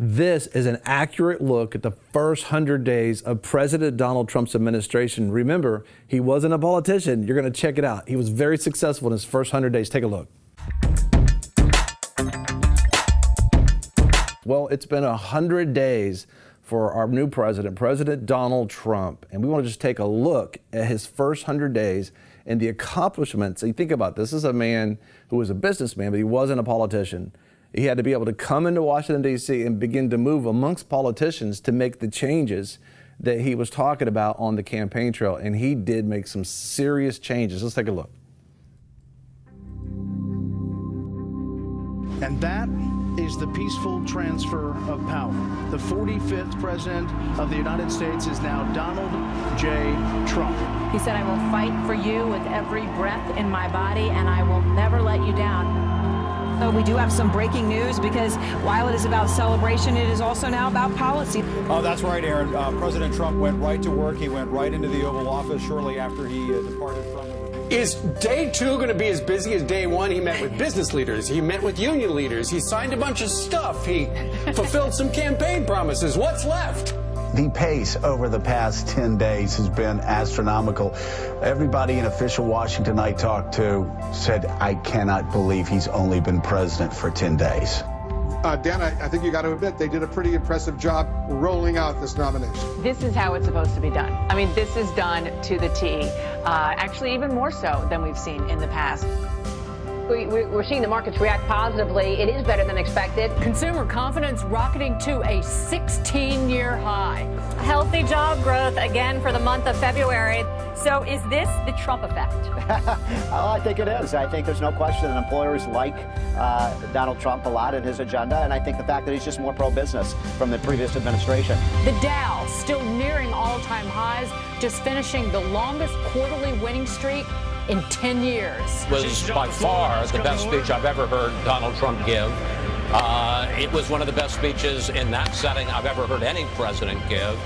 This is an accurate look at the first 100 days of President Donald Trump's administration. Remember, he wasn't a politician. You're going to check it out. He was very successful in his first 100 days. Take a look. Well, it's been 100 days for our new president, President Donald Trump. And we want to just take a look at his first 100 days and the accomplishments. You think about this. This is a man who was a businessman, but he wasn't a politician. He had to be able to come into Washington, D.C. and begin to move amongst politicians to make the changes that he was talking about on the campaign trail. And he did make some serious changes. Let's take a look. And that is the peaceful transfer of power. The 45th president of the United States is now Donald J. Trump. He said, "I will fight for you with every breath in my body, and I will never let you down." So we do have some breaking news, because while it is about celebration, it is also now about policy. Oh, that's right, Aaron. President Trump went right to work. He went right into the Oval Office shortly after he departed from the... Is day two going to be as busy as day one? He met with business leaders. He met with union leaders. He signed a bunch of stuff. He fulfilled some campaign promises. What's left? The pace over the past 10 days has been astronomical. Everybody in official Washington I talked to said, I cannot believe he's only been president for 10 days. Dan, I think you got to admit they did a pretty impressive job rolling out this nomination. This is how it's supposed to be done. I mean, this is done to the T, actually even more so than we've seen in the past. We're seeing the markets react positively. It is better than expected. Consumer confidence rocketing to a 16-year high. Healthy job growth again for the month of February. So is this the Trump effect? I think it is. I think there's no question that employers like Donald Trump a lot in his agenda, and I think the fact that he's just more pro-business from the previous administration. The Dow still nearing all-time highs, just finishing the longest quarterly winning streak in 10 years. Was by far the best speech I've ever heard Donald Trump give. It was one of the best speeches in that setting I've ever heard any president give.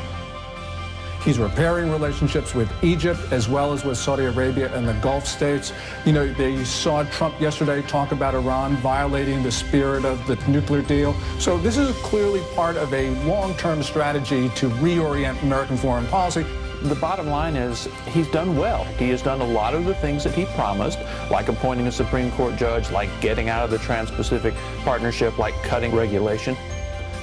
He's repairing relationships with Egypt as well as with Saudi Arabia and the Gulf states. You know, they saw Trump yesterday talk about Iran violating the spirit of the nuclear deal. So this is clearly part of a long-term strategy to reorient American foreign policy. The bottom line is he's done well. He has done a lot of the things that he promised, like appointing a Supreme Court judge, like getting out of the Trans-Pacific Partnership, like cutting regulation.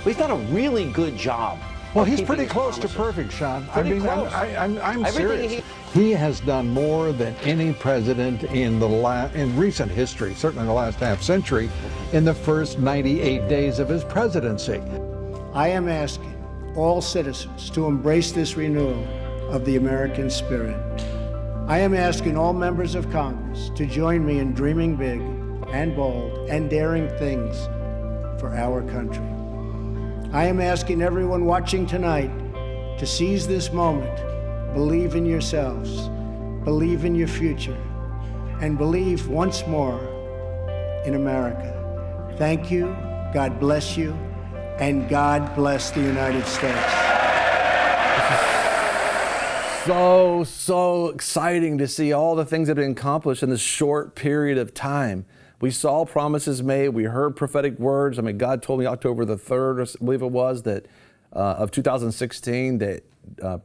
He's done a really good job. Well, he's pretty close to perfect, Sean. I'm serious. He has done more than any president in recent history, certainly in the last half century, in the first 98 days of his presidency. I am asking all citizens to embrace this renewal of the American spirit. I am asking all members of Congress to join me in dreaming big and bold and daring things for our country. I am asking everyone watching tonight to seize this moment, believe in yourselves, believe in your future, and believe once more in America. Thank you, God bless you, and God bless the United States. So exciting to see all the things that have been accomplished in this short period of time. We saw promises made. We heard prophetic words. I mean, God told me October the 3rd, I believe it was, that of 2016, that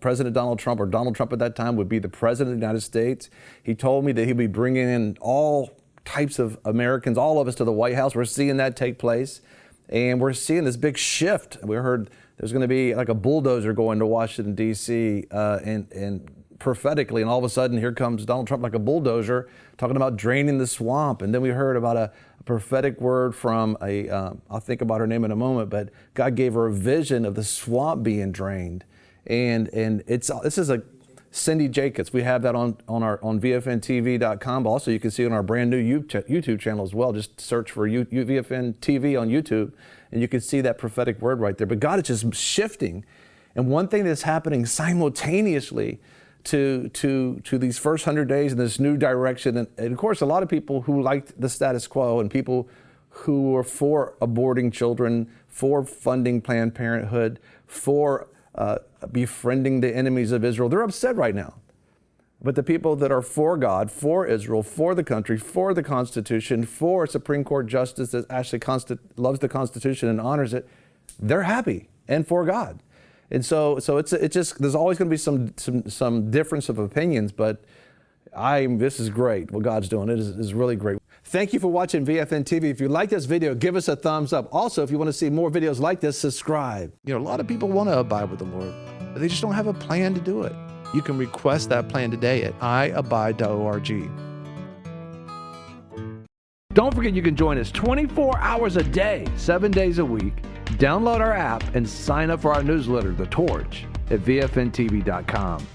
President Donald Trump, or Donald Trump at that time, would be the president of the United States. He told me that he'd be bringing in all types of Americans, all of us, to the White House. We're seeing that take place. And we're seeing this big shift. We heard there's going to be like a bulldozer going to Washington, D.C. And prophetically, and all of a sudden here comes Donald Trump like a bulldozer talking about draining the swamp. And then we heard about a prophetic word from I'll think about her name in a moment, but God gave her a vision of the swamp being drained. And this is a Cindy Jacobs. We have that on VFNtv.com, but also you can see it on our brand new YouTube channel as well. Just search for VFNtv on YouTube, and you can see that prophetic word right there. But God is just shifting. And one thing that's happening simultaneously to these first 100 days in this new direction, and of course a lot of people who liked the status quo, and people who are for aborting children, for funding Planned Parenthood, for befriending the enemies of Israel, they're upset right now. But the people that are for God, for Israel, for the country, for the Constitution, for a Supreme Court justice that actually loves the Constitution and honors it, they're happy and for God. And so it's just, there's always going to be some difference of opinions, but this is great what God's doing. It is really great. Thank you for watching VFN TV. If you like this video, give us a thumbs up. Also, if you want to see more videos like this, subscribe. You know, a lot of people want to abide with the Lord, but they just don't have a plan to do it. You can request that plan today at iabide.org. Don't forget you can join us 24 hours a day, 7 days a week. Download our app and sign up for our newsletter, The Torch, at VFNtv.com.